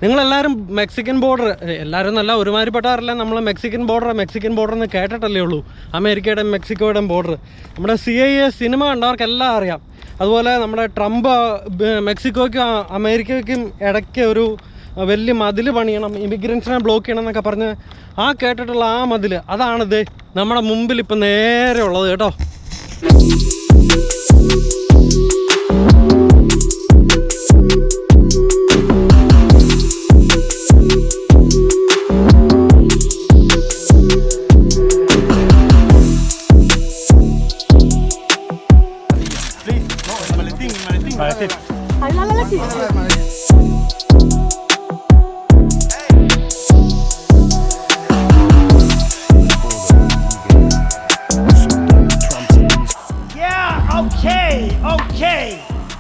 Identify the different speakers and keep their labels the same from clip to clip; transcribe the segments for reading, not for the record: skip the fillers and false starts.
Speaker 1: നിങ്ങളെല്ലാവരും Mexican border, എല്ലാവരും നല്ല ഒരുമാതിരിപ്പെട്ടവരെല്ലാം നമ്മൾ മെക്സിക്കൻ ബോർഡർ എന്ന് കേട്ടിട്ടല്ലേ ഉള്ളൂ. അമേരിക്കയുടെയും മെക്സിക്കോയുടെയും ബോർഡർ. നമ്മുടെ CIA സിനിമ കണ്ടവർക്കെല്ലാം അറിയാം. അതുപോലെ നമ്മുടെ ട്രംപ് മെക്സിക്കോയ്ക്കും അമേരിക്കയ്ക്കും ഇടയ്ക്ക് ഒരു വലിയ മതിൽ പണിയണം, ഇമിഗ്രൻസിനെ ബ്ലോക്ക് ചെയ്യണം എന്നൊക്കെ പറഞ്ഞ് കേട്ടിട്ടുള്ള ആ മതിൽ, അതാണിത് നമ്മുടെ മുമ്പിൽ ഇപ്പം നേരെ ഉള്ളത് കേട്ടോ.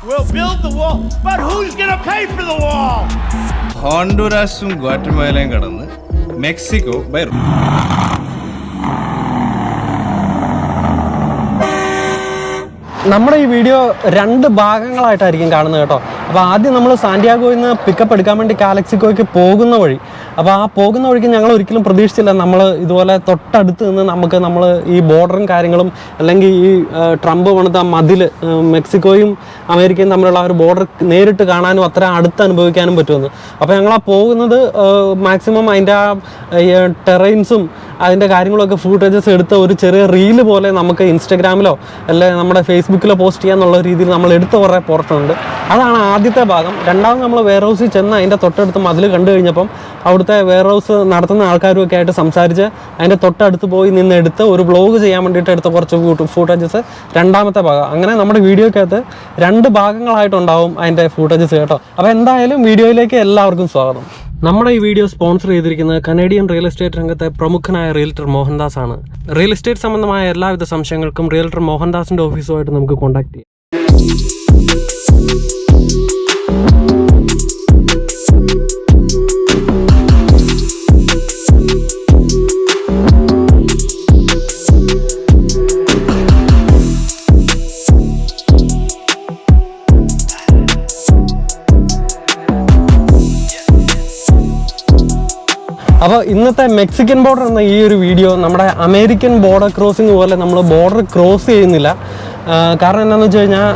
Speaker 2: We'll build the wall, but who's going to pay for the wall?
Speaker 3: ഹോണ്ടുറാസും ഗ്വാറ്റമാലയും കടന്ന് മെക്സിക്കോ ബൈ
Speaker 1: നമ്മുടെ ഈ വീഡിയോ 2 ഭാഗങ്ങളായിട്ടായിരിക്കും കാണുന്നത് കേട്ടോ. അപ്പോൾ ആദ്യം നമ്മൾ സാന്റിയാഗോയിൽ നിന്ന് പിക്കപ്പ് എടുക്കാൻ വേണ്ടി കാലക്സിക്കോയ്ക്ക് പോകുന്ന വഴി. അപ്പോൾ ആ പോകുന്ന വഴിക്ക് ഞങ്ങൾ ഒരിക്കലും പ്രതീക്ഷിച്ചില്ല നമ്മൾ ഇതുപോലെ തൊട്ടടുത്ത് നിന്ന് നമ്മൾ ഈ ബോർഡറും കാര്യങ്ങളും അല്ലെങ്കിൽ ഈ ട്രംപ് പണിത മതിൽ മെക്സിക്കോയും അമേരിക്കയും തമ്മിലുള്ള ഒരു ബോർഡർ നേരിട്ട് കാണാനും അത്ര അടുത്ത് അനുഭവിക്കാനും പറ്റുമെന്ന്. അപ്പോൾ ഞങ്ങൾ പോകുന്നത് മാക്സിമം അതിൻ്റെ ടെറൈൻസും അതിൻ്റെ കാര്യങ്ങളൊക്കെ ഫൂട്ടേജസ് എടുത്ത ഒരു ചെറിയ റീല് പോലെ നമുക്ക് ഇൻസ്റ്റഗ്രാമിലോ അല്ലെങ്കിൽ നമ്മുടെ ഫേസ്ബുക്കിലോ പോസ്റ്റ് ചെയ്യാന്നുള്ള രീതിയിൽ നമ്മൾ എടുത്ത കുറേ പോർഷൻ ഉണ്ട്. അതാണ് ആദ്യത്തെ ഭാഗം. രണ്ടാമത് നമ്മൾ വെയർ ഹൗസിൽ ചെന്ന് അതിൻ്റെ തൊട്ടടുത്ത് മതിൽ കണ്ടു കഴിഞ്ഞപ്പം അവിടുത്തെ വെയർ ഹൗസ് നടത്തുന്ന ആൾക്കാരുമൊക്കെ ആയിട്ട് സംസാരിച്ച് അതിൻ്റെ തൊട്ടടുത്ത് പോയി നിന്ന് എടുത്ത് ഒരു വ്ളോഗ് ചെയ്യാൻ വേണ്ടിയിട്ട് എടുത്ത കുറച്ച് ഫൂട്ടേജസ് രണ്ടാമത്തെ ഭാഗം. അങ്ങനെ നമ്മുടെ വീഡിയോക്കകത്ത് 2 ഭാഗങ്ങളായിട്ടുണ്ടാവും അതിൻ്റെ ഫൂട്ടേജസ് കേട്ടോ. അപ്പോൾ എന്തായാലും വീഡിയോയിലേക്ക് എല്ലാവർക്കും സ്വാഗതം. നമ്മുടെ ഈ വീഡിയോ സ്പോൺസർ ചെയ്തിരിക്കുന്നത് കനേഡിയൻ റിയൽ എസ്റ്റേറ്റ് രംഗത്തെ പ്രമുഖനായ റിയൽറ്റർ മോഹൻദാസ് ആണ്. റിയൽ എസ്റ്റേറ്റ് സംബന്ധമായ എല്ലാവിധ സംശയങ്ങൾക്കും റിയൽറ്റർ മോഹൻദാസിൻ്റെ ഓഫീസുമായിട്ട് നമുക്ക് കോൺടാക്ട് ചെയ്യാം. അപ്പോൾ ഇന്നത്തെ മെക്സിക്കൻ ബോർഡർ എന്ന ഈ ഒരു വീഡിയോ നമ്മുടെ അമേരിക്കൻ ബോർഡർ ക്രോസിംഗ് പോലെ നമ്മൾ ബോർഡർ ക്രോസ് ചെയ്യുന്നില്ല. കാരണം എന്താണെന്ന് വെച്ച് കഴിഞ്ഞാൽ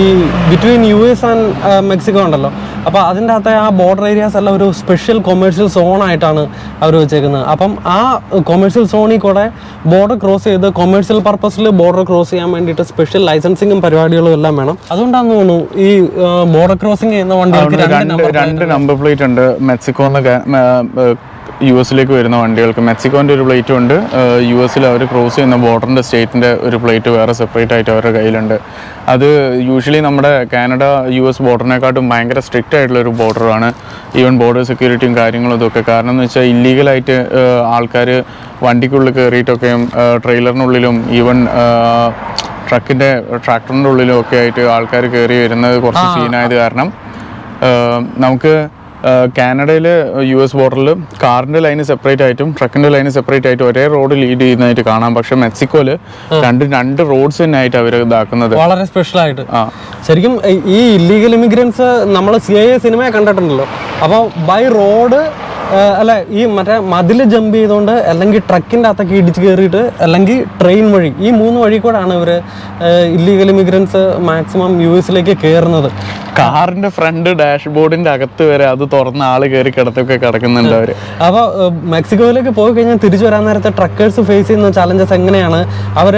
Speaker 1: ഈ ബിറ്റ്വീൻ US ആൻഡ് മെക്സിക്കോ ഉണ്ടല്ലോ, അപ്പോൾ അതിൻ്റെ അകത്തെ ആ ബോർഡർ ഏരിയാസ് എല്ലാം ഒരു സ്പെഷ്യൽ കൊമേഴ്ഷ്യൽ സോണായിട്ടാണ് അവർ വെച്ചേക്കുന്നത്. അപ്പം ആ കൊമേഴ്ഷ്യൽ സോണിൽ കൂടെ ബോർഡർ ക്രോസ് ചെയ്ത് കൊമേഴ്ഷ്യൽ പർപ്പസിൽ ബോർഡർ ക്രോസ് ചെയ്യാൻ വേണ്ടിയിട്ട് സ്പെഷ്യൽ ലൈസൻസിങ്ങും പരിപാടികളും എല്ലാം വേണം. അതുകൊണ്ടാണെന്ന് തോന്നുന്നു ഈ ബോർഡർ ക്രോസിംഗ് ചെയ്യുന്ന വണ്ടികൾക്ക്
Speaker 4: 2 നമ്പർ പ്ലേറ്റ് ഉണ്ട്. മെക്സിക്കോന്ന് US വരുന്ന വണ്ടികൾക്ക് മെക്സിക്കോൻ്റെ ഒരു പ്ലേറ്റും ഉണ്ട്. US അവർ ക്രോസ് ചെയ്യുന്ന ബോർഡറിൻ്റെ സ്റ്റേറ്റിൻ്റെ ഒരു പ്ലേറ്റ് വേറെ സെപ്പറേറ്റ് ആയിട്ട് അവരുടെ കയ്യിലുണ്ട്. അത് യൂഷ്വലി നമ്മുടെ കാനഡ US ബോർഡറിനെക്കാട്ടും ഭയങ്കര സ്ട്രിക്റ്റ് ആയിട്ടുള്ളൊരു ബോർഡറാണ്. ഈവൻ ബോർഡർ സെക്യൂരിറ്റിയും കാര്യങ്ങളും ഇതൊക്കെ. കാരണം എന്ന് വെച്ചാൽ ഇല്ലീഗലായിട്ട് ആൾക്കാർ വണ്ടിക്കുള്ളിൽ കയറിയിട്ടൊക്കെയും ട്രെയിലറിനുള്ളിലും ഈവൻ ട്രാക്ടറിൻ്റെ ഉള്ളിലും ഒക്കെ ആയിട്ട് ആൾക്കാർ കയറി വരുന്നത് കുറച്ച് സീനായത് കാരണം നമുക്ക് കാനഡയിൽ US ബോർഡറിൽ കാറിൻ്റെ ലൈന് സെപ്പറേറ്റ് ആയിട്ടും ട്രക്കിൻ്റെ ലൈന് സെപ്പറേറ്റ് ആയിട്ടും ഒരേ റോഡ് ലീഡ് ചെയ്യുന്നതായിട്ട് കാണാം. പക്ഷെ മെക്സിക്കോയിൽ രണ്ട് റോഡ്സ് തന്നെ ആയിട്ട് അവർ ഇതാക്കുന്നത്
Speaker 1: വളരെ സ്പെഷ്യൽ ആയിട്ട്. ശരിക്കും ഈ ഇല്ലീഗൽ ഇമിഗ്രൻസ് നമ്മൾ CIA സിനിമയെ കണ്ടിട്ടുണ്ടല്ലോ. അപ്പോൾ ബൈ റോഡ് അല്ല ഈ മറ്റേ മതിൽ ജമ്പ് ചെയ്തുകൊണ്ട് അല്ലെങ്കിൽ ട്രക്കിൻ്റെ അകത്തൊക്കെ ഇടിച്ച് കയറിയിട്ട് അല്ലെങ്കിൽ ട്രെയിൻ വഴി ഈ 3 വഴി കൂടെയാണ് ഇവർ ഇല്ലീഗൽ ഇമിഗ്രൻസ് മാക്സിമം US കയറുന്നത്.
Speaker 4: കാറിന്റെ ഫ്രണ്ട് ഡാഷ്ബോർഡിന്റെ അകത്ത് വരെ അത് തുറന്ന ആള് കയറി കിടത്തൊക്കെ കിടക്കുന്നുണ്ട് അവര്.
Speaker 1: അപ്പോൾ മെക്സിക്കോയിലേക്ക് പോയി കഴിഞ്ഞാൽ തിരിച്ചു വരാൻ നേരത്തെ ട്രക്കേഴ്സ് ഫേസ് ചെയ്യുന്ന ചലഞ്ചസ് എങ്ങനെയാണ്, അവർ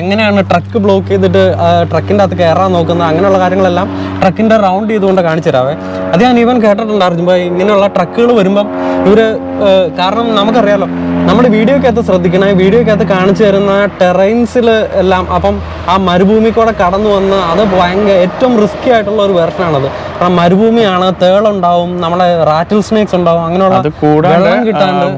Speaker 1: എങ്ങനെയാണ് ട്രക്ക് ബ്ലോക്ക് ചെയ്തിട്ട് ട്രക്കിൻ്റെ അകത്ത് കയറാൻ നോക്കുന്നത്, അങ്ങനെയുള്ള കാര്യങ്ങളെല്ലാം ട്രക്കിൻ്റെ റൗണ്ട് ചെയ്തുകൊണ്ട് കാണിച്ചു തരാവേ. അത് ഞാൻ ഈവൻ കേട്ടിട്ടുണ്ടായിരുന്നു. ഇങ്ങനെയുള്ള ട്രക്കുകൾ വരുമ്പം ഇവർ, കാരണം നമുക്കറിയാലോ നമ്മുടെ വീഡിയോക്കകത്ത് ശ്രദ്ധിക്കണം, വീഡിയോക്കകത്ത് കാണിച്ചു തരുന്ന ടെറൈൻസിൽ എല്ലാം അപ്പം ആ മരുഭൂമി കൂടെ കടന്നു വന്ന് അത് ഭയങ്കര ഏറ്റവും റിസ്കി ആയിട്ടുള്ള ഒരു വെർഷനാണത്. കാരണം മരുഭൂമിയാണ്, തേളുണ്ടാവും, നമ്മളെ റാറ്റിൽ സ്നേക്സ് ഉണ്ടാവും, അങ്ങനെയുള്ള
Speaker 4: അത് കൂടാതെ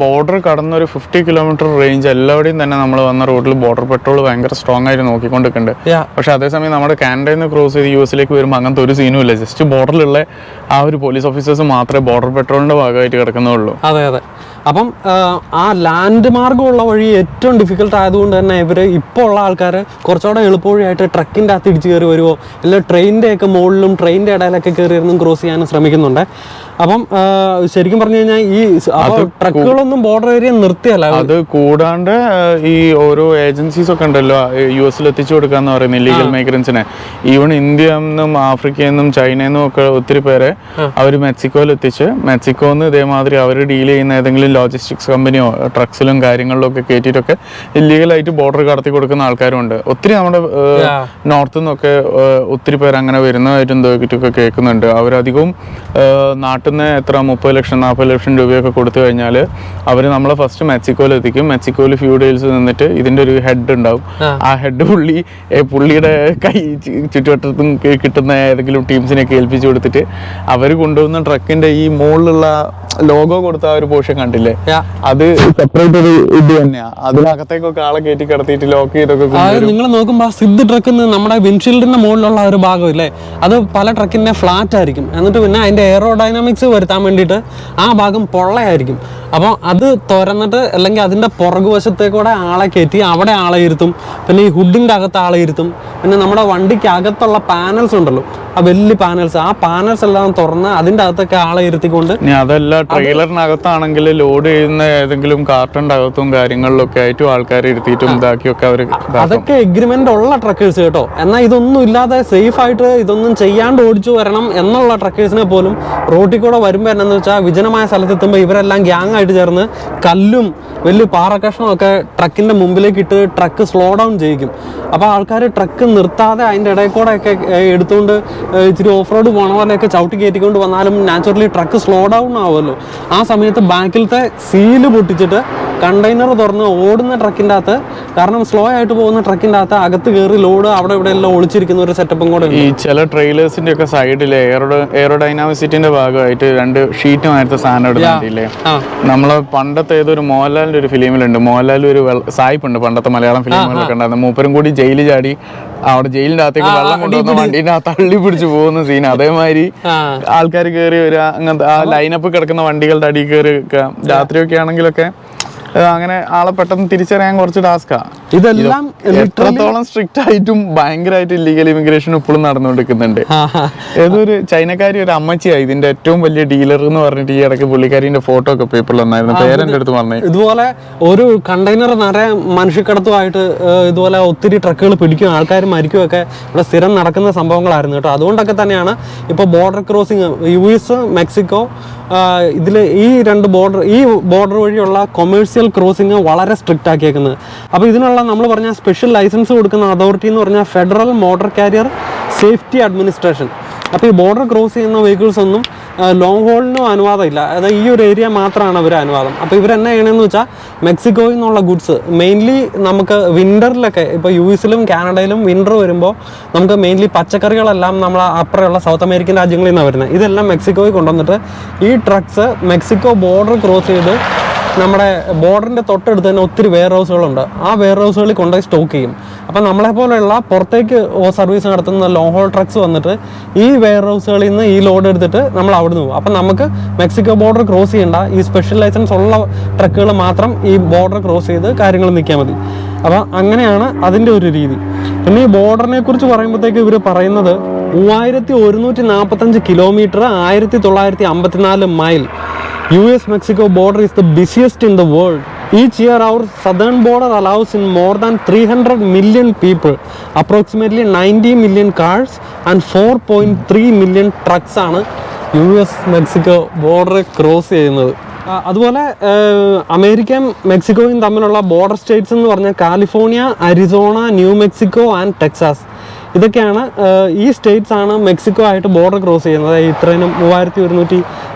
Speaker 4: ബോർഡർ കടന്ന ഒരു 50 കിലോമീറ്റർ റേഞ്ച് എല്ലാവരുടെയും തന്നെ നമ്മൾ വന്ന റോഡിൽ ബോർഡർ പെട്രോൾ ഭയങ്കര സ്ട്രോങ് ആയിട്ട് നോക്കിക്കൊണ്ടിരിക്കുന്നുണ്ട്. പക്ഷെ അതേസമയം നമ്മുടെ കാനഡയിൽ നിന്ന് ക്രോസ് ചെയ്ത് US വരുമ്പോൾ അങ്ങനത്തെ ഒരു സീനും ഇല്ല. ജസ്റ്റ് ബോർഡറിലുള്ള ആ ഒരു പോലീസ് ഓഫീസേഴ്സ് മാത്രമേ ബോർഡർ പെട്രോളിന്റെ ഭാഗമായിട്ട് കിടക്കുന്നുള്ളൂ.
Speaker 1: അതെ. അപ്പം ആ ലാൻഡ് മാർഗമുള്ള വഴി ഏറ്റവും ഡിഫിക്കൽട്ട് ആയതുകൊണ്ട് തന്നെ ഇവർ ഇപ്പോൾ ഉള്ള ആൾക്കാർ കുറച്ചുകൂടെ എളുപ്പവഴിയായിട്ട് ട്രക്കിൻ്റെ അകത്ത് ഇടിച്ച് കയറി വരുമോ അല്ലെങ്കിൽ ട്രെയിനിൻ്റെ ഒക്കെ മുകളിലും ട്രെയിനിൻ്റെ ഇടയിലൊക്കെ കയറി ഇരുന്നും ക്രോസ് ചെയ്യാനും ശ്രമിക്കുന്നുണ്ട്. അപ്പം ശരിക്കും പറഞ്ഞു കഴിഞ്ഞാൽ ഈ ട്രക്കുകളൊന്നും ബോർഡർ ഏരിയ നിർത്തിയല്ല.
Speaker 4: അത് കൂടാണ്ട് ഈ ഓരോ ഏജൻസീസ് ഒക്കെ ഉണ്ടല്ലോ US എത്തിച്ചു കൊടുക്കാന്ന് പറയുന്നത് ഇല്ലീഗൽ മൈഗ്രൻസിനെ. ഈവൻ ഇന്ത്യയിൽ നിന്നും ആഫ്രിക്കയിൽ നിന്നും ചൈനയിൽ നിന്നും ഒക്കെ ഒത്തിരി പേരെ അവർ മെക്സിക്കോയിൽ എത്തിച്ച് മെക്സിക്കോന്ന് ഇതേമാതിരി അവർ ഡീൽ ചെയ്യുന്ന ഏതെങ്കിലും ലോജിസ്റ്റിക്സ് കമ്പനിയോ ട്രക്സിലും കാര്യങ്ങളിലും ഒക്കെ കയറ്റിയിട്ടൊക്കെ ഇല്ലീഗലായിട്ട് ബോർഡർ കടത്തി കൊടുക്കുന്ന ആൾക്കാരുണ്ട്. ഒത്തിരി നമ്മുടെ നോർത്ത് നിന്നൊക്കെ ഒത്തിരി പേര് അങ്ങനെ വരുന്നതായിട്ടും ഇതൊക്കെ കേൾക്കുന്നുണ്ട്. അവരധികവും നാട്ടിൽ നിന്ന് എത്ര 30 ലക്ഷം 40 ലക്ഷം രൂപയൊക്കെ കൊടുത്തു കഴിഞ്ഞാൽ അവർ നമ്മളെ ഫസ്റ്റ് മെക്സിക്കോയിൽ എത്തിക്കും. മെക്സിക്കോയിൽ ഫ്യൂ ഡേയ്സ് നിന്നിട്ട് ഇതിൻ്റെ ഒരു ഹെഡ് ഉണ്ടാവും. ആ ഹെഡ് പുള്ളിയുടെ കൈ ചുറ്റുവട്ടത്തും കിട്ടുന്ന ഏതെങ്കിലും ടീംസിനെയൊക്കെ ഏൽപ്പിച്ചു കൊടുത്തിട്ട് അവർ കൊണ്ടുവന്ന ട്രക്കിന്റെ ഈ മുകളിലുള്ള ലോഗോ കൊടുത്ത ആ ഒരു പോർഷൻ കണ്ടില്ലേ, അത് സെപ്പറേറ്റ് ഒരു ഇത് തന്നെയാ. അതിനകത്തേക്കൊക്കെ ആളെ കയറ്റി കിടത്തിയിട്ട് ലോക്ക് ചെയ്തൊക്കെ
Speaker 1: നിങ്ങൾ നോക്കുമ്പോൾ സിദ്ധ് ട്രക്കിൽ നമ്മുടെ വിൻഷീൽഡിന്റെ മുകളിലുള്ള ഒരു ഭാഗം ഇല്ലേ, അത് പല ട്രക്കിന്റെ ഫ്ലാറ്റ് ആയിരിക്കും. എന്നിട്ട് പിന്നെ അതിന്റെ എയറോഡൈനാമിക്സ് വരുത്താൻ വേണ്ടിയിട്ട് ആ ഭാഗം പൊള്ളയായിരിക്കും. അപ്പോൾ അത് തുറന്നിട്ട് അല്ലെങ്കിൽ അതിൻ്റെ പുറകുവശത്തേക്കൂടെ ആളെ കയറ്റി അവിടെ ആളെ ഇരുത്തും. പിന്നെ ഈ ഹുഡിൻ്റെ അകത്ത് ആളെ ഇരുത്തും. പിന്നെ നമ്മുടെ വണ്ടിക്ക് അകത്തുള്ള പാനൽസ് ഉണ്ടല്ലോ, ആ വലിയ പാനൽസ്, ആ പാനൽസ് എല്ലാം തുറന്ന് അതിൻ്റെ അകത്തൊക്കെ ആളെ ഇരുത്തിക്കൊണ്ട്,
Speaker 4: അതല്ല ട്രെയിലറിനകത്താണെങ്കിൽ ലോഡ് ചെയ്യുന്ന ഏതെങ്കിലും കാർട്ടന്റെ അകത്തും കാര്യങ്ങളിലൊക്കെ ആയിട്ടും ആൾക്കാരെ ഇരുത്തിയിട്ടും ഇതാക്കിയൊക്കെ അവർ,
Speaker 1: അതൊക്കെ എഗ്രിമെന്റ് ഉള്ള ട്രക്കേഴ്സ് കേട്ടോ. എന്നാൽ ഇതൊന്നും ഇല്ലാതെ സേഫ് ആയിട്ട് ഇതൊന്നും ചെയ്യാണ്ട് ഓടിച്ചു വരണം എന്നുള്ള ട്രക്കേഴ്സിനെ പോലും റോട്ടിൽ കൂടെ വരുമ്പോൾ എന്നാന്ന് വെച്ചാൽ വിജനമായ സ്ഥലത്തെത്തുമ്പോൾ ഇവരെല്ലാം ഗ്യാങ് ആയിട്ട് ചേർന്ന് കല്ലും വലിയ പാറക്കഷ്ണമൊക്കെ ട്രക്കിന്റെ മുമ്പിലേക്ക് ഇട്ട് ട്രക്ക് സ്ലോ ഡൗൺ ചെയ്യിക്കും. അപ്പോൾ ആൾക്കാർ ട്രക്ക് നിർത്താതെ അതിൻ്റെ ഇടയിൽ കൂടെ ഒക്കെ എടുത്തുകൊണ്ട് ഇച്ചിരി ഓഫ് റോഡ് പോണ പോലെയൊക്കെ ചവിട്ടി കയറ്റിക്കൊണ്ട് വന്നാലും നാച്ചുറലി ട്രക്ക് സ്ലോ ഡൗൺ ആവുമല്ലോ. ആ സമയത്ത് ബാക്കിലത്തെ സീല് പൊട്ടിച്ചിട്ട് കണ്ടെയ്നർ തുറന്ന് ഓടുന്ന ട്രക്കിൻ്റെ അകത്ത്, കാരണം സ്ലോ ആയിട്ട് പോകുന്ന ട്രക്കിൻ്റെ അകത്ത് അകത്ത് കയറി ലോഡ് അവിടെ ഇവിടെ എല്ലാം ഒളിച്ചിരിക്കുന്ന ഒരു സെറ്റപ്പും കൂടെ.
Speaker 4: ഈ ചില ട്രെയിലേഴ്സിന്റെ ഒക്കെ സൈഡിൽ എയറോഡൈനാമിസിറ്റിന്റെ ഭാഗമായിട്ട് 2 ഷീറ്റ് മാറ്റത്തെ സാധനം ഇടുന്നില്ലേ. നമ്മളെ പണ്ടത്തെ ഏതൊരു മോഹൻലാലിന്റെ ഒരു ഫിലിമിലുണ്ട്, മോഹൻലാൽ ഒരു സായിപ്പുണ്ട് പണ്ടത്തെ മലയാളം ഫിലിമുകളിലൊക്കെ ഉണ്ടായിരുന്നു. മൂപ്പരും കൂടി ജയിലിൽ ചാടി അവിടെ ജയിലിന്റെ അകത്തേക്ക് വെള്ളം കൊണ്ടുവന്ന വണ്ടീൻ്റെ ആ തള്ളി പിടിച്ച് പോകുന്ന സീൻ. അതേമാതിരി ആൾക്കാർ കയറി വരിക, അങ്ങനത്തെ ആ ലൈനപ്പ് കിടക്കുന്ന വണ്ടികളുടെ അടിയിൽ കയറി വെക്കുക. രാത്രിയൊക്കെ ആണെങ്കിലൊക്കെ അങ്ങനെ ആളെ പെട്ടെന്ന് തിരിച്ചറിയാൻ കുറച്ച് ടാസ്കാ.
Speaker 1: ഇതെല്ലാം
Speaker 4: എത്രത്തോളം സ്ട്രിക്റ്റ് ആയിട്ടും ഭയങ്കരമായിട്ട് ഇല്ലീഗൽ ഇമിഗ്രേഷൻ ഇപ്പോഴും നടന്നുകൊണ്ടിരിക്കുന്നുണ്ട്. ഏതൊരു ചൈനക്കാരി ഒരു അമ്മച്ചിയായി ഇതിന്റെ ഏറ്റവും വലിയ ഡീലർ എന്ന് പറഞ്ഞിട്ട് ഈ ഇടയ്ക്ക് പുള്ളിക്കാരിന്റെ ഫോട്ടോ ഒക്കെ പേപ്പറിൽ വന്നായിരുന്നു. പേരെന്റെ അടുത്ത് പറഞ്ഞു
Speaker 1: ഇതുപോലെ ഒരു കണ്ടെയ്നർ നിറയെ മനുഷ്യക്കടത്തുമായിട്ട് ഇതുപോലെ ഒത്തിരി ട്രക്കുകൾ പിടിക്കും, ആൾക്കാർ മരിക്കുകയൊക്കെ ഇവിടെ സ്ഥിരം നടക്കുന്ന സംഭവങ്ങളായിരുന്നു കേട്ടോ. അതുകൊണ്ടൊക്കെ തന്നെയാണ് ഇപ്പോൾ ബോർഡർ ക്രോസിങ് US മെക്സിക്കോ ഇതിൽ ഈ ബോർഡർ വഴിയുള്ള കൊമേഴ്സ്യൽ ക്രോസിങ് വളരെ സ്ട്രിക്റ്റ് ആക്കിയേക്കുന്നത്. അപ്പോൾ ഇതിനുള്ള നമ്മൾ പറഞ്ഞ സ്പെഷ്യൽ ലൈസൻസ് കൊടുക്കുന്ന അതോറിറ്റി എന്ന് പറഞ്ഞാൽ federal motor carrier safety administration. അപ്പോൾ ഈ ബോർഡർ ക്രോസ് ചെയ്യുന്ന വെഹിക്കിൾസ് ഒന്നും ലോങ് ഹോളിനും അനുവാദമില്ല. അതായത് ഈ ഒരു ഏരിയ മാത്രമാണ് അവർ അനുവാദം. അപ്പോൾ ഇവരെന്നാ ചെയ്യണമെന്ന് വെച്ചാൽ മെക്സിക്കോയിൽ നിന്നുള്ള ഗുഡ്സ് മെയിൻലി നമുക്ക് വിൻ്ററിലൊക്കെ ഇപ്പോൾ US-ലും കാനഡയിലും വിൻ്റർ വരുമ്പോൾ നമുക്ക് മെയിൻലി പച്ചക്കറികളെല്ലാം നമ്മൾ അപ്പുറമുള്ള സൗത്ത് അമേരിക്കൻ രാജ്യങ്ങളിൽ നിന്നാണ് വരുന്നത്. ഇതെല്ലാം മെക്സിക്കോയിൽ കൊണ്ടുവന്നിട്ട് ഈ ട്രക്സ് മെക്സിക്കോ ബോർഡർ ക്രോസ് ചെയ്ത് നമ്മുടെ ബോർഡറിൻ്റെ തൊട്ടടുത്ത് തന്നെ ഒത്തിരി വെയർ ഹൗസുകളുണ്ട്. ആ വെയർ ഹൗസുകളിൽ കൊണ്ടുപോയി സ്റ്റോക്ക് ചെയ്യും. അപ്പം നമ്മളെപ്പോലെയുള്ള പുറത്തേക്ക് സർവീസ് നടത്തുന്ന ലോങ് ഹോൾ ട്രക്സ് വന്നിട്ട് ഈ വെയർ ഹൗസുകളിൽ നിന്ന് ഈ ലോഡ് എടുത്തിട്ട് നമ്മൾ അവിടെ നിന്ന് പോകും. അപ്പം നമുക്ക് മെക്സിക്കോ ബോർഡർ ക്രോസ് ചെയ്യേണ്ട, ഈ സ്പെഷ്യൽ ലൈസൻസ് ഉള്ള ട്രക്കുകൾ മാത്രം ഈ ബോർഡർ ക്രോസ് ചെയ്ത് കാര്യങ്ങൾ നിൽക്കാൻ മതി. അപ്പം അങ്ങനെയാണ് അതിൻ്റെ ഒരു രീതി. പിന്നെ ഈ ബോർഡറിനെ കുറിച്ച് പറയുമ്പോഴത്തേക്ക് ഇവർ പറയുന്നത് 3145 kilometre, 1954 mile. US-Mexico border is the busiest in the world. Each year our southern border allows in more than 300 million people, approximately 90 million cars and 4.3 million trucks ആണ് US-Mexico ബോർഡർ ക്രോസ് ചെയ്യുന്നത്. അതുപോലെ അമേരിക്കയും മെക്സിക്കോയും തമ്മിലുള്ള ബോർഡർ സ്റ്റേറ്റ്സ് എന്ന് പറഞ്ഞാൽ California, Arizona, new Mexico and Texas. ഇതൊക്കെയാണ് ഈ States ആണ് മെക്സിക്കോ ആയിട്ട് ബോർഡർ ക്രോസ് ചെയ്യുന്നത്. ഇത്രയും 3100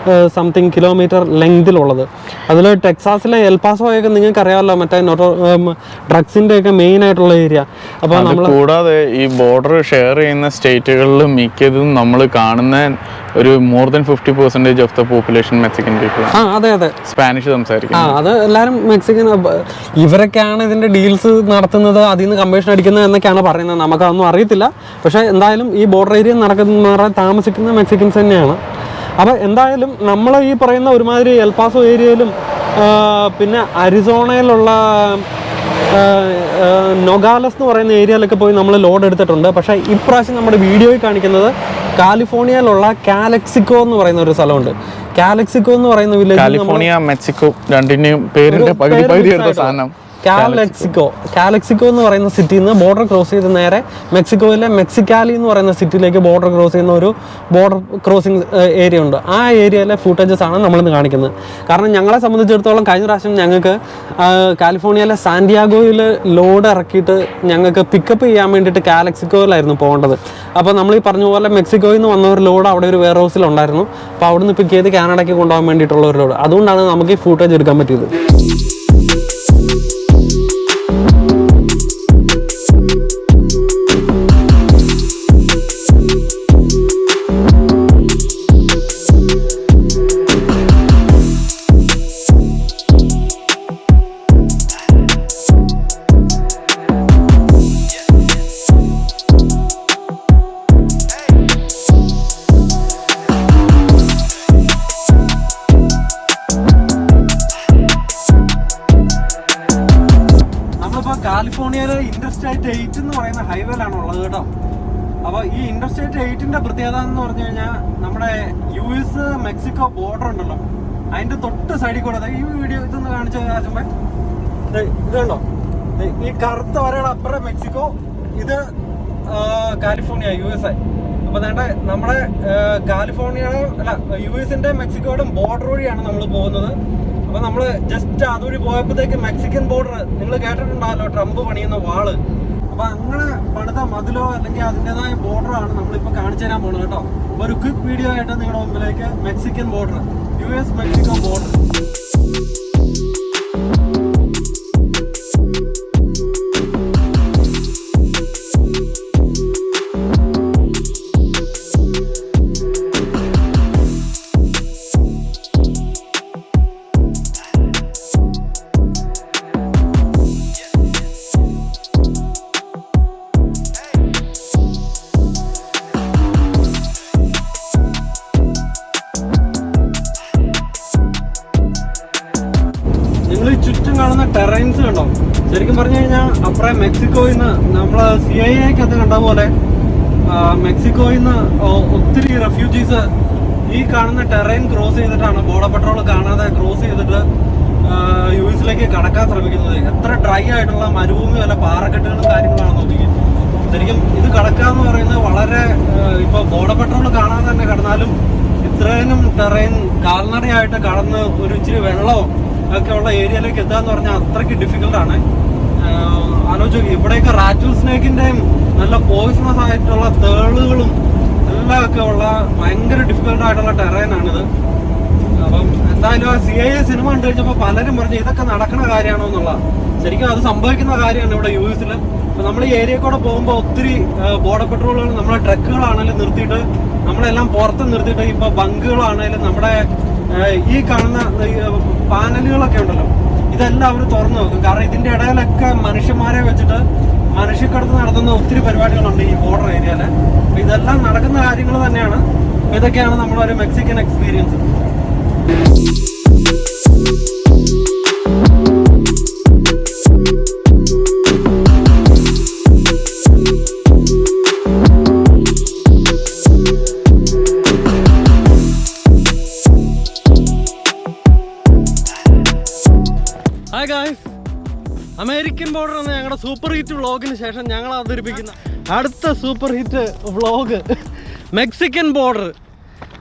Speaker 1: സംതിങ് കിലോമീറ്റർ ലെങ്തിലുള്ളത്. അതിൽ ടെക്സാസിലെ എൽപാസോയൊക്കെ നിങ്ങൾക്ക് അറിയാമല്ലോ, മറ്റേ ഡ്രഗ്സിൻ്റെ ഒക്കെ മെയിൻ ആയിട്ടുള്ള ഏരിയ. അപ്പോൾ നമ്മൾ
Speaker 4: കൂടാതെ ഈ ബോർഡർ ഷെയർ ചെയ്യുന്ന സ്റ്റേറ്റുകളിൽ മിക്കതും നമ്മൾ കാണുന്ന ഒരു more than 50% of the population Mexican people.
Speaker 1: അതെ അതെ,
Speaker 4: സ്പാനിഷ് സംസാരിക്കും.
Speaker 1: അത് എല്ലാവരും മെക്സിക്കൻ. ഇവരൊക്കെയാണ് ഇതിന്റെ ഡീൽസ് നടത്തുന്നത്, അതിൽ നിന്ന് കമ്മീഷൻ അടിക്കുന്നത് എന്നൊക്കെയാണ് പറയുന്നത്. നമുക്കതൊന്നും അറിയത്തില്ല. പക്ഷേ എന്തായാലും ഈ ബോർഡർ ഏരിയ താമസിക്കുന്ന മെക്സിക്കൻസ് തന്നെയാണ്. അപ്പോൾ എന്തായാലും നമ്മൾ ഈ പറയുന്ന ഒരുമാതിരി എൽപാസോ ഏരിയയിലും പിന്നെ അരിസോണയിലുള്ള നൊഗാലസ് എന്ന് പറയുന്ന ഏരിയയിലൊക്കെ പോയി നമ്മൾ ലോഡ് എടുത്തിട്ടുണ്ട്. പക്ഷേ ഇപ്രാവശ്യം നമ്മുടെ വീഡിയോയിൽ കാണിക്കുന്നത് കാലിഫോർണിയയിലുള്ള കാലക്സിക്കോ എന്ന് പറയുന്ന ഒരു സ്ഥലമുണ്ട്. കാലക്സിക്കോ എന്ന് പറയുന്ന വില്ലേജ്,
Speaker 4: കാലിഫോർണിയ മെക്സിക്കോ രണ്ടിന്റെയും പേരിന്റെ പകുതി എടുത്ത സാധനം.
Speaker 1: കാലക്സിക്കോ എന്ന് പറയുന്ന സിറ്റിയിൽ നിന്ന് ബോർഡർ ക്രോസ് ചെയ്ത് നേരെ മെക്സിക്കോയിലെ മെക്സിക്കാലി എന്ന് പറയുന്ന സിറ്റിയിലേക്ക് ബോർഡർ ക്രോസ് ചെയ്യുന്ന ഒരു ബോർഡർ ക്രോസിംഗ് ഏരിയ ഉണ്ട്. ആ ഏരിയയിലെ ഫുട്ടേജസ് ആണ് നമ്മളിന്ന് കാണിക്കുന്നത്. കാരണം ഞങ്ങളെ സംബന്ധിച്ചിടത്തോളം കഴിഞ്ഞ പ്രാവശ്യം ഞങ്ങൾക്ക് കാലിഫോർണിയയിലെ സാന്റിയാഗോയിൽ ലോഡ് ഇറക്കിയിട്ട് ഞങ്ങൾക്ക് പിക്കപ്പ് ചെയ്യാൻ വേണ്ടിയിട്ട് കാലക്സിക്കോയിലായിരുന്നു പോകേണ്ടത്. അപ്പോൾ നമ്മൾ ഈ പറഞ്ഞ പോലെ മെക്സിക്കോയിൽ നിന്ന് വന്ന ഒരു ലോഡ് അവിടെ ഒരു വെയർ ഹൗസിലുണ്ടായിരുന്നു. അപ്പോൾ അവിടെ നിന്ന് പിക്ക് ചെയ്ത് കാനഡയ്ക്ക് കൊണ്ടുപോകാൻ വേണ്ടിയിട്ടുള്ള ഒരു ലോഡ്. അതുകൊണ്ടാണ് നമുക്ക് ഈ ഫുട്ടേജ് എടുക്കാൻ പറ്റിയത്. കാലിഫോർണിയയിലെ ഇന്റർസ്റ്റേറ്റ് 8 എന്ന് പറയുന്ന ഹൈവേയിലാണ് ഉള്ളത് കേട്ടോ. അപ്പോൾ ഈ ഇന്റർസ്റ്റേറ്റ് 8ന്റെ പ്രത്യേകത എന്ന് പറഞ്ഞു കഴിഞ്ഞാൽ നമ്മുടെ US മെക്സിക്കോ ബോർഡർ ഉണ്ടല്ലോ, അതിന്റെ തൊട്ട് സൈഡിൽ കൂടെ ഈ വീഡിയോ ഇതൊന്ന് കാണിച്ചു ആശുമ്പേ, ഇത് കണ്ടോ, ഈ കറുത്ത വരയുടെ അപ്പുറം മെക്സിക്കോ, ഇത് കാലിഫോർണിയ USA. അപ്പോൾ വേണ്ട നമ്മുടെ കാലിഫോർണിയയുടെ അല്ല US-ന്റെ മെക്സിക്കോയുടെ ബോർഡർ വഴിയാണ് നമ്മൾ പോകുന്നത്. അപ്പോൾ നമ്മൾ ജസ്റ്റ് അതുവഴി പോയപ്പോഴത്തേക്ക് മെക്സിക്കൻ ബോർഡർ നിങ്ങൾ കേട്ടിട്ടുണ്ടാവല്ലോ, ട്രംപ് പണിയുന്ന വാള്. അപ്പോൾ അങ്ങനെ പണിത മതിലോ അല്ലെങ്കിൽ അതിൻ്റെതായ ബോർഡറാണ് നമ്മളിപ്പോൾ കാണിച്ചു തരാൻ പോകുന്നത് കേട്ടോ. അപ്പോൾ ഒരു ക്വിക്ക് വീഡിയോ ആയിട്ട് നിങ്ങളുടെ മുമ്പിലേക്ക് Mexican border, US Mexico border. ചുറ്റും കാണുന്ന ടെറൈൻസ് കണ്ടോ, ശരിക്കും പറഞ്ഞു കഴിഞ്ഞാൽ അപ്പുറം മെക്സിക്കോയിൽ നിന്ന് നമ്മൾ CIA-ക്കകത്ത് കണ്ട പോലെ മെക്സിക്കോയിൽ നിന്ന് ഒത്തിരി റെഫ്യൂജീസ് ഈ കാണുന്ന ടെറൈൻ ക്രോസ് ചെയ്തിട്ടാണ് ബോർഡർ പെട്രോൾ കാണാതെ ക്രോസ് ചെയ്തിട്ട് US-ലേക്ക് കടക്കാൻ ശ്രമിക്കുന്നത്. എത്ര ഡ്രൈ ആയിട്ടുള്ള മരുഭൂമി വല്ല പാറക്കെട്ടുകളും കാര്യങ്ങളാണ് നോക്കി. ശരിക്കും ഇത് കടക്കാന്ന് പറയുന്നത് വളരെ ഇപ്പോൾ ബോർഡർ പെട്രോൾ കാണാതെ തന്നെ കടന്നാലും ഇത്രയും ടെറൈൻ കാൽനടയായിട്ട് കടന്ന് ഒരു ഇച്ചിരി വെള്ളമോ ഒക്കെ ഉള്ള ഏരിയയിലേക്ക് എത്താന്ന് പറഞ്ഞാൽ അത്രയ്ക്ക് ഡിഫിക്കൽട്ടാണ്. ആലോചിച്ച് ഇവിടെയൊക്കെ റാറ്റിൽ സ്നേക്കിൻ്റെയും നല്ല പോയിസണസ് ആയിട്ടുള്ള തേളുകളും എല്ലാം ഒക്കെ ഉള്ള ഭയങ്കര ഡിഫിക്കൽട്ടായിട്ടുള്ള ടെറൈനാണിത്. അപ്പം എന്തായാലും ആ CIA സിനിമ കണ്ടു കഴിഞ്ഞപ്പോൾ പലരും പറഞ്ഞു ഇതൊക്കെ നടക്കുന്ന കാര്യമാണോ എന്നുള്ള. ശരിക്കും അത് സംഭവിക്കുന്ന കാര്യമാണ് ഇവിടെ US-ൽ. അപ്പം നമ്മൾ ഈ ഏരിയയിൽ കൂടെ പോകുമ്പോൾ ഒത്തിരി ബോർഡർ പെട്രോളുകൾ നമ്മളെ ട്രക്കുകളാണെങ്കിലും നിർത്തിയിട്ട് നമ്മളെല്ലാം പുറത്ത് നിർത്തിയിട്ട് ഇപ്പോൾ ബങ്കുകളാണെങ്കിലും നമ്മുടെ ഈ കാണുന്ന പാനലുകളൊക്കെ ഉണ്ടല്ലോ, ഇതെല്ലാം അവർ തുറന്നു നോക്കും. കാരണം ഇതിന്റെ ഇടയിലൊക്കെ മനുഷ്യന്മാരെ വെച്ചിട്ട് മനുഷ്യക്കടത്ത് നടത്തുന്ന ഒത്തിരി പരിപാടികളുണ്ട് ഈ ബോർഡർ ഏരിയയില്. അപ്പൊ ഇതെല്ലാം നടക്കുന്ന കാര്യങ്ങൾ തന്നെയാണ്. ഇതൊക്കെയാണ് നമ്മളൊരു Mexican experience. Hi guys, American border എന്ന ഞങ്ങളുടെ സൂപ്പർ ഹിറ്റ് വ്ളോഗിന് ശേഷം ഞങ്ങൾ അവതരിപ്പിക്കുന്ന അടുത്ത super hit vlog Mexican border.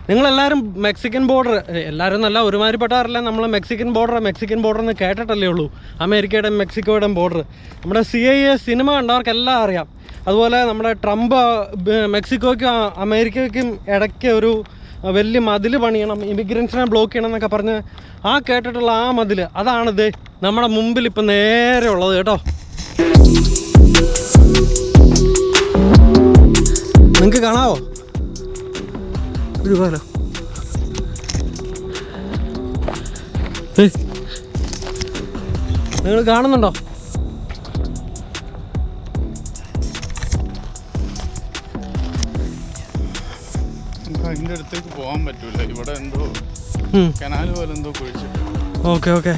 Speaker 1: നിങ്ങളെല്ലാവരും മെക്സിക്കൻ ബോർഡർ, എല്ലാവരും നല്ല ഒരുമാതിരിപ്പെട്ടാറല്ല, നമ്മൾ മെക്സിക്കൻ ബോർഡർ എന്ന് കേട്ടിട്ടല്ലേ ഉള്ളൂ. അമേരിക്കയുടെയും മെക്സിക്കോയുടെയും ബോർഡർ നമ്മുടെ CIA സിനിമ കണ്ടവർക്കെല്ലാം അറിയാം. അതുപോലെ നമ്മുടെ ട്രംപ് മെക്സിക്കോയ്ക്കും അമേരിക്കയ്ക്കും ഇടയ്ക്ക് ഒരു വലിയ മതിൽ പണിയണം, ഇമിഗ്രൻസിനെ ബ്ലോക്ക് ചെയ്യണം എന്നൊക്കെ പറഞ്ഞ് ആ കേട്ടിട്ടുള്ള ആ മതിൽ, അതാണിത് നമ്മുടെ മുമ്പിൽ ഇപ്പം നേരെ ഉള്ളത് കേട്ടോ. നിങ്ങൾക്ക് കാണാവോ? ഒരുപാലോ നിങ്ങൾ കാണുന്നുണ്ടോ?
Speaker 4: അതിന്റെ അടുത്തേക്ക് പോകാൻ പറ്റൂല, ഇവിടെ എന്തോ കനാൽ പോലെ എന്തോ കുഴിച്ചിട്ട്.
Speaker 1: Okay okay.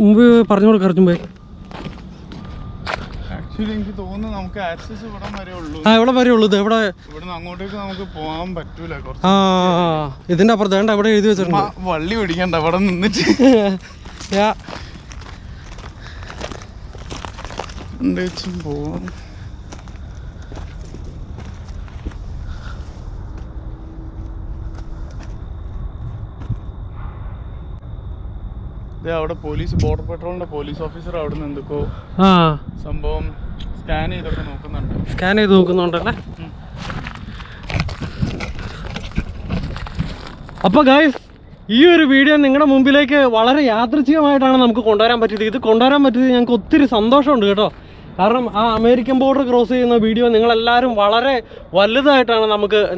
Speaker 1: മുമ്പ് പറഞ്ഞു കൊടുക്കാം അർജുൻ.
Speaker 4: ആക്ച്വലി എനിക്ക് തോന്നുന്നു നമുക്ക് ആക്സസ് ഇവിടം വരെ ഉള്ളൂ.
Speaker 1: ഇവിടെ വരെ ഉള്ളൂ. ഇവിടെ
Speaker 4: ഇവിടുന്ന് അങ്ങോട്ടേക്ക് നമുക്ക് പോകാൻ പറ്റൂല.
Speaker 1: ഇതിന്റെ അപ്പുറത്ത് വേണ്ട ഇവിടെ എഴുതി വെച്ചിട്ടുണ്ട്.
Speaker 4: വള്ളി പിടിക്കണ്ട അവിടെ നിന്നിട്ട് പോവാം. അവിടെ പോലീസ്, ബോർഡർ പെട്രോളിന്റെ പോലീസ് ഓഫീസർ അവിടെ നിന്ന് എന്തൊക്കെ സംഭവം സ്കാൻ ചെയ്ത് നോക്കുന്നുണ്ടല്ലേ. അപ്പോൾ ഗൈസ്, ഈ ഒരു വീഡിയോ നിങ്ങളുടെ മുമ്പിലേക്ക് വളരെ യാദൃച്ഛികമായിട്ടാണ് നമുക്ക് കൊണ്ടുവരാൻ പറ്റിയത്. ഇത് കൊണ്ടുവരാൻ പറ്റിയത് ഞങ്ങൾക്ക് ഒത്തിരി സന്തോഷമുണ്ട് കേട്ടോ. കാരണം ആ അമേരിക്കൻ ബോർഡർ ക്രോസ് ചെയ്യുന്ന വീഡിയോ നിങ്ങളെല്ലാവരും വളരെ വലുതായിട്ടാണ്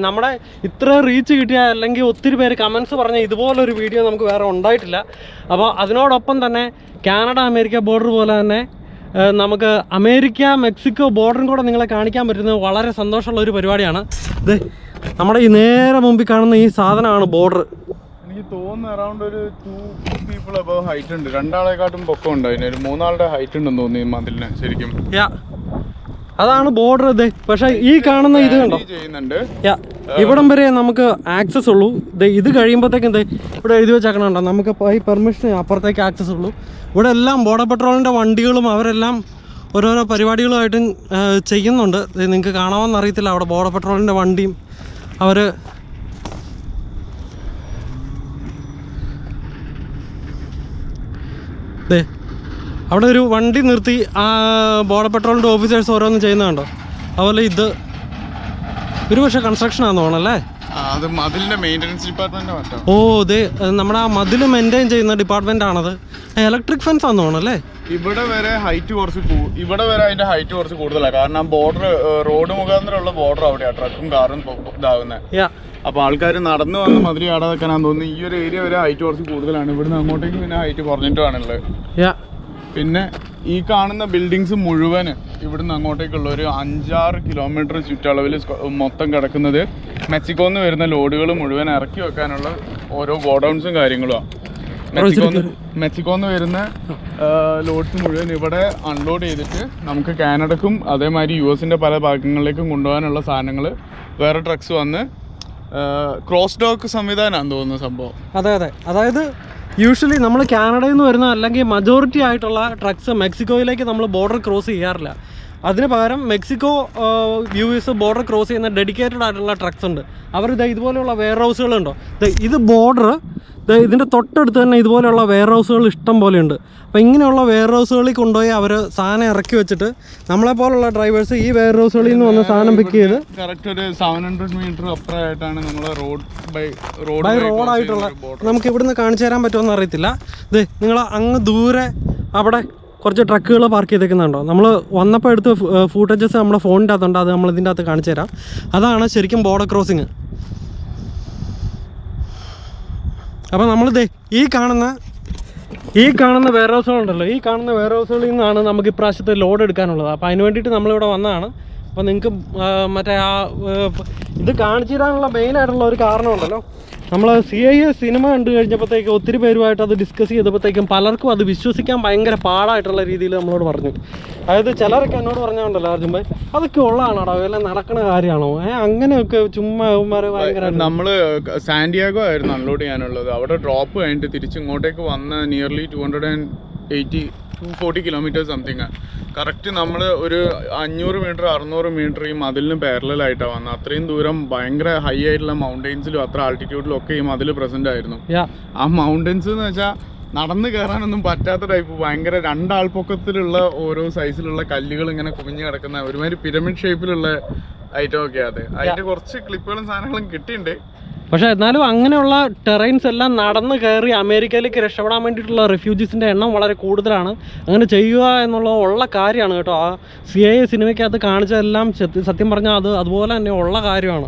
Speaker 4: നമ്മുടെ ഇത്ര റീച്ച് കിട്ടിയ, അല്ലെങ്കിൽ ഒത്തിരി പേര് കമൻസ് പറഞ്ഞ ഇതുപോലൊരു വീഡിയോ നമുക്ക് വേറെ ഉണ്ടായിട്ടില്ല. അപ്പോൾ അതിനോടൊപ്പം തന്നെ കാനഡ അമേരിക്ക ബോർഡർ പോലെ തന്നെ നമുക്ക് അമേരിക്ക മെക്സിക്കോ ബോർഡറും കൂടെ നിങ്ങളെ കാണിക്കാൻ പറ്റുന്നത് വളരെ സന്തോഷമുള്ള ഒരു പരിപാടിയാണ്. ഇത് നമ്മുടെ ഈ നേരെ മുമ്പിൽ കാണുന്ന ഈ സാധനമാണ് ബോർഡർ. എനിക്ക് തോന്നുന്നു അറൗണ്ട് ഒരു 2 people above ഹൈറ്റ് ഉണ്ട്. 2 ആളെക്കാട്ടും പൊക്കം ഉണ്ട്. അതിന് ഒരു 3 ആളുടെ ഹൈറ്റ് ഉണ്ടെന്ന് തോന്നുന്നു ഈ മതിലിന് ശരിക്കും.
Speaker 1: അതാണ് ബോർഡർ. ഇത് പക്ഷെ ഈ കാണുന്ന ഇത് കണ്ടോ, ഇവിടം വരെ നമുക്ക് ആക്സസ് ഉള്ളൂ. ഇത് കഴിയുമ്പോഴത്തേക്കും ഇവിടെ എഴുതി വെച്ചേക്കണുണ്ടോ, നമുക്ക് ഈ പെർമിഷൻ അപ്പുറത്തേക്ക് ആക്സസ് ഉള്ളൂ. ഇവിടെ എല്ലാം ബോർഡർ പെട്രോളിൻ്റെ വണ്ടികളും അവരെല്ലാം ഓരോരോ പരിപാടികളുമായിട്ടും ചെയ്യുന്നുണ്ട്. നിങ്ങൾക്ക് കാണാമെന്ന് അറിയത്തില്ല. അവിടെ ബോർഡർ പെട്രോളിൻ്റെ വണ്ടിയും അവർ അവിടെ ഒരു വണ്ടി നിർത്തി ആ ബോർഡർ പെട്രോളിൻ്റെ ഓഫീസേഴ്സ് ഓരോന്നും ചെയ്യുന്നതുണ്ടോ. അതുപോലെ ഇത് ഒരു പക്ഷേ കൺസ്ട്രക്ഷൻ ആണെന്ന് തോന്നണല്ലേ.
Speaker 4: അത് മതിലിന്റെ മെയിൻ്റനൻസ് ഡിപ്പാർട്ട്മെന്റ്.
Speaker 1: ഇത് നമ്മുടെ ആ മതിൽ മെയിൻറ്റെയിൻ ചെയ്യുന്ന ഡിപ്പാർട്ട്മെന്റ് ആണത്. ഇലക്ട്രിക് ഫെൻസ് ആണെന്ന് തോന്നണല്ലേ.
Speaker 4: ഇവിടെ വരെ അതിന്റെ ഹൈറ്റ് കുറച്ച് കൂടുതലാണ്. കാരണം ബോർഡർ റോഡ് മുഖാന്തരമുള്ള ബോർഡർ അവിടെയാണ് ട്രക്കും കാറും ഇതാവുന്നത്. അപ്പൊ ആൾക്കാർ നടന്നു വന്ന് മതിൽ ചാടാതെക്കാനാന്ന് തോന്നുന്നു. ഈ ഒരു ഏരിയ വരെ ഹൈറ്റ് കുറച്ച് കൂടുതലാണ്. ഇവിടുന്ന് അങ്ങോട്ടേക്ക് പിന്നെ ഹൈറ്റ് കുറഞ്ഞിട്ടാണുള്ളത്. പിന്നെ ഈ കാണുന്ന ബിൽഡിങ്സ് മുഴുവൻ ഇവിടുന്ന് അങ്ങോട്ടേക്കുള്ള ഒരു 5-6 കിലോമീറ്റർ ചുറ്റളവിൽ മൊത്തം കിടക്കുന്നത് മെക്സിക്കോന്ന് വരുന്ന ലോഡുകൾ മുഴുവൻ ഇറക്കി വെക്കാനുള്ള ഓരോ ഗോഡൗൺസും കാര്യങ്ങളുമാണ്. മെക്സിക്കോന്ന് വരുന്ന ലോഡ്സ് മുഴുവൻ ഇവിടെ അൺലോഡ് ചെയ്തിട്ട് നമുക്ക് കാനഡക്കും അതേമാതിരി US പല ഭാഗങ്ങളിലേക്കും കൊണ്ടുപോകാനുള്ള സാധനങ്ങൾ വേറെ ട്രക്സ് വന്ന് ക്രോസ് ഡോക്ക് സംവിധാനമാണെന്ന് തോന്നുന്നു സംഭവം.
Speaker 1: അതെ. അതായത് യൂഷ്വലി നമ്മൾ കാനഡയിൽ നിന്ന് വരുന്ന അല്ലെങ്കിൽ മജോറിറ്റി ആയിട്ടുള്ള ട്രക്സ് മെക്സിക്കോയിലേക്ക് നമ്മൾ ബോർഡർ ക്രോസ് ചെയ്യാറില്ല. അതിന് പകരം മെക്സിക്കോ US ബോർഡർ ക്രോസ് ചെയ്യുന്ന ഡെഡിക്കേറ്റഡ് ആയിട്ടുള്ള ട്രക്സ് ഉണ്ട്. അവർ ഇതുപോലെയുള്ള വെയർ ഹൗസുകളുണ്ടോ, ഇത് ബോർഡർ ഇതിൻ്റെ തൊട്ടടുത്ത് തന്നെ ഇതുപോലെയുള്ള വെയർ ഹൗസുകൾ ഇഷ്ടം പോലെയുണ്ട്. അപ്പോൾ ഇങ്ങനെയുള്ള വെയർ ഹൗസുകളിൽ കൊണ്ടുപോയി അവർ സാധനം ഇറക്കി വെച്ചിട്ട് നമ്മളെപ്പോലുള്ള ഡ്രൈവേഴ്സ് ഈ വെയർ ഹൗസുകളിൽ നിന്ന് വന്ന് സാധനം പിക്ക് ചെയ്ത്
Speaker 4: കറക്റ്റ് ഒരു 700 മീറ്റർ അപ്പുറമായിട്ടാണ് നമ്മൾ
Speaker 1: റോഡായിട്ടുള്ള നമുക്ക് ഇവിടുന്ന് കാണിച്ചു തരാൻ പറ്റുമെന്ന് അറിയത്തില്ല. നിങ്ങൾ അങ്ങ് ദൂരെ അവിടെ കുറച്ച് ട്രക്കുകൾ പാർക്ക് ചെയ്തേക്കുന്നുണ്ടോ. നമ്മൾ വന്നപ്പോൾ എടുത്ത് ഫൂട്ടേജസ് നമ്മുടെ ഫോണിൻ്റെ അകത്തുണ്ട്. അത് നമ്മൾ ഇതിൻ്റെ അകത്ത് കാണിച്ചു തരാം. അതാണ് ശരിക്കും ബോർഡർ ക്രോസിങ്. അപ്പോൾ നമ്മളിത് ഈ കാണുന്ന വെയർ ഹൗസുകളുണ്ടല്ലോ, ഈ കാണുന്ന വെയർ ഹൗസുകളിൽ നിന്നാണ് നമുക്ക് ഇപ്രാവശ്യത്തെ ലോഡ് എടുക്കാനുള്ളത്. അപ്പോൾ അതിന് വേണ്ടിയിട്ട് നമ്മളിവിടെ വന്നതാണ്. അപ്പോൾ നിങ്ങൾക്ക് മറ്റേ ഇത് കാണിച്ചു തരാനുള്ള മെയിനായിട്ടുള്ള ഒരു കാരണമുണ്ടല്ലോ, നമ്മൾ CIA സിനിമ കണ്ടു കഴിഞ്ഞപ്പോഴത്തേക്ക് ഒത്തിരി പേരുമായിട്ട് അത് ഡിസ്കസ് ചെയ്തപ്പോഴത്തേക്കും പലർക്കും അത് വിശ്വസിക്കാൻ ഭയങ്കര പാടായിട്ടുള്ള രീതിയിൽ നമ്മളോട് പറഞ്ഞു. അതായത് ചിലരൊക്കെ എന്നോട് പറഞ്ഞുകൊണ്ടല്ലോ അർജുൻ ഭായ് അതൊക്കെ ഉള്ളതാണോ, എല്ലാം നടക്കുന്ന കാര്യമാണോ, അങ്ങനെയൊക്കെ ചുമ്മാ ഭയങ്കര.
Speaker 4: നമ്മൾ സാന്റിയാഗോ ആയിരുന്നു അൺലോഡ് ചെയ്യാനുള്ളത്. അവിടെ ഡ്രോപ്പ് കഴിഞ്ഞിട്ട് തിരിച്ചിങ്ങോട്ടേക്ക് വന്ന നിയർലി 240 കിലോമീറ്റർ സംതിങ്. കറക്റ്റ് നമ്മൾ ഒരു 500 മീറ്റർ 600 മീറ്റർ ഈ മതിലിന് പാരലായിട്ടാണ് വന്നത്. അത്രയും ദൂരം ഭയങ്കര ഹൈ ആയിട്ടുള്ള മൗണ്ടെയിൻസിലും അത്ര ആൾട്ടിറ്റ്യൂഡിലും ഒക്കെ ഈ മതിൽ പ്രസന്റ് ആയിരുന്നു. ആ മൗണ്ടെയിൻസ് എന്ന് വെച്ചാൽ നടന്നു കയറാനൊന്നും പറ്റാത്ത ടൈപ്പ് ഭയങ്കര 2 ആൾപ്പൊക്കത്തിലുള്ള ഓരോ സൈസിലുള്ള കല്ലുകൾ ഇങ്ങനെ കുമിഞ്ഞ് കിടക്കുന്ന ഒരുമാതിരി പിരമിഡ് ഷേപ്പിലുള്ള ഐറ്റം ഒക്കെ. അതിന്റെ കുറച്ച് ക്ലിപ്പുകളും സാധനങ്ങളും കിട്ടിയിട്ടുണ്ട്.
Speaker 1: പക്ഷേ എന്നാലും അങ്ങനെയുള്ള ടെറൈൻസ് എല്ലാം നടന്ന് കയറി അമേരിക്കയിലേക്ക് രക്ഷപ്പെടാൻ വേണ്ടിയിട്ടുള്ള റെഫ്യൂജീസിൻ്റെ എണ്ണം വളരെ കൂടുതലാണ്. അങ്ങനെ ചെയ്യുക ഉള്ള കാര്യമാണ് കേട്ടോ. ആ CIA സിനിമയ്ക്കകത്ത് കാണിച്ചതെല്ലാം സത്യം പറഞ്ഞാൽ അത് അതുപോലെ തന്നെ ഉള്ള കാര്യമാണ്.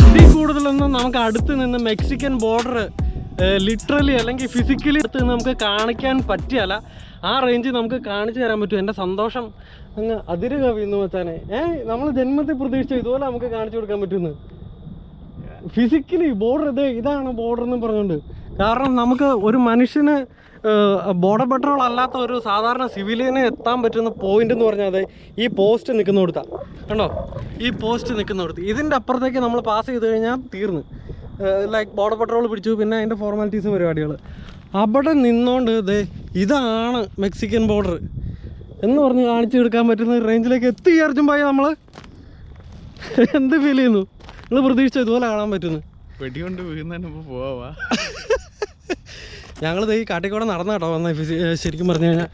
Speaker 1: ഇതിൽ കൂടുതലൊന്നും നമുക്ക് അടുത്ത് നിന്ന് മെക്സിക്കൻ ബോർഡർ ലിറ്ററലി അല്ലെങ്കിൽ ഫിസിക്കലി എടുത്ത് നമുക്ക് കാണിക്കാൻ പറ്റിയല്ല. ആ റേഞ്ച് നമുക്ക് കാണിച്ചു തരാൻ പറ്റും. എൻ്റെ സന്തോഷം അങ്ങ് അതിര് കവിയുന്നു വെച്ചാനെ. നമ്മൾ ജന്മത്തിൽ പ്രതീക്ഷിച്ചു ഇതുപോലെ നമുക്ക് കാണിച്ചു കൊടുക്കാൻ പറ്റുമെന്ന്. ഫിസിക്കലി ബോർഡർ ഇതാണ് ബോർഡർ എന്ന് പറഞ്ഞുകൊണ്ട്. കാരണം നമുക്ക് ഒരു മനുഷ്യന് ബോർഡർ പെട്രോൾ അല്ലാത്ത ഒരു സാധാരണ സിവിലിയന് എത്താൻ പറ്റുന്ന പോയിന്റ് എന്ന് പറഞ്ഞാൽ ഈ പോസ്റ്റ് നിൽക്കുന്ന കൊടുത്താണ് കണ്ടോ. ഈ പോസ്റ്റ് നിൽക്കുന്ന കൊടുത്ത് ഇതിൻ്റെ അപ്പുറത്തേക്ക് നമ്മൾ പാസ് ചെയ്ത് കഴിഞ്ഞാൽ തീർന്ന് ലൈക്ക് ബോർഡർ പെട്രോൾ പിടിച്ചു. പിന്നെ അതിൻ്റെ ഫോർമാലിറ്റീസ് പരിപാടികൾ അവിടെ നിന്നോണ്ട് ഇതാണ് മെക്സിക്കൻ ബോർഡർ എന്ന് പറഞ്ഞ് കാണിച്ചു കൊടുക്കാൻ പറ്റുന്ന റേഞ്ചിലേക്ക് എത്തി വിചാരിച്ചുമ്പോൾ നമ്മൾ എന്ത് ഫീൽ ചെയ്യുന്നു? നിങ്ങൾ പ്രതീക്ഷിച്ചോ ഇതുപോലെ കാണാൻ പറ്റുന്നു?
Speaker 4: വെടികൊണ്ട് വീഴുന്നതിന് പോവാ.
Speaker 1: ഞങ്ങളിത് ഈ കാട്ടിക്കൂടെ നടന്ന കേട്ടോ വന്ന ശരിക്കും പറഞ്ഞു കഴിഞ്ഞാൽ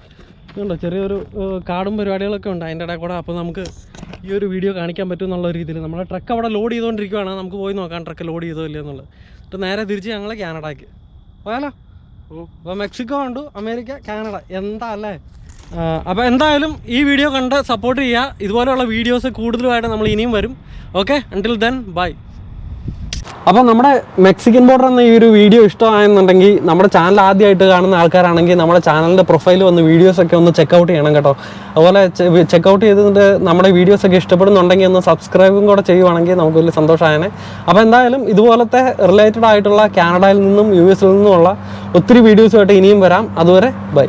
Speaker 1: ഉണ്ടോ ചെറിയൊരു കാടും പരിപാടികളൊക്കെ ഉണ്ട് അതിൻ്റെ ഇടയിൽ കൂടെ. അപ്പോൾ നമുക്ക് ഈ ഒരു വീഡിയോ കാണിക്കാൻ പറ്റും എന്നുള്ള രീതിയിൽ നമ്മുടെ ട്രക്ക് അവിടെ ലോഡ് ചെയ്തുകൊണ്ടിരിക്കുകയാണ്. നമുക്ക് പോയി നോക്കാം ട്രക്ക് ലോഡ് ചെയ്തോ ഇല്ല എന്നുള്ളത്. എന്നിട്ട് നേരെ തിരിച്ച് ഞങ്ങൾ കാനഡയ്ക്ക് പോയാലോ. അപ്പോൾ മെക്സിക്കോ ഉണ്ട്, അമേരിക്ക, കാനഡ. എന്താ അല്ലേ? അപ്പോൾ എന്തായാലും ഈ വീഡിയോ കണ്ട് സപ്പോർട്ട് ചെയ്യുക. ഇതുപോലെയുള്ള വീഡിയോസ് കൂടുതലുമായിട്ട് നമ്മൾ ഇനിയും വരും. Okay, until then bye. അപ്പോൾ നമ്മുടെ മെക്സിക്കൻ ബോർഡർ എന്ന ഈ ഒരു വീഡിയോ ഇഷ്ടമായെന്നുണ്ടെങ്കിൽ നമ്മുടെ ചാനൽ ആദ്യമായിട്ട് കാണുന്ന ആൾക്കാരാണെങ്കിൽ നമ്മുടെ ചാനലിൻ്റെ പ്രൊഫൈൽ വന്ന് വീഡിയോസൊക്കെ ഒന്ന് ചെക്കൗട്ട് ചെയ്യണം കേട്ടോ. അതുപോലെ ചെക്കൗട്ട് ചെയ്തിട്ട് നമ്മുടെ വീഡിയോസൊക്കെ ഇഷ്ടപ്പെടുന്നുണ്ടെങ്കിൽ ഒന്ന് സബ്സ്ക്രൈബും കൂടെ ചെയ്യുവാണെങ്കിൽ നമുക്ക് വലിയ സന്തോഷമായേനെ. അപ്പോൾ എന്തായാലും ഇതുപോലത്തെ റിലേറ്റഡ് ആയിട്ടുള്ള കാനഡയിൽ നിന്നും US നിന്നുമുള്ള ഒത്തിരി വീഡിയോസുമായിട്ട് ഇനിയും വരാം. അതുവരെ ബൈ.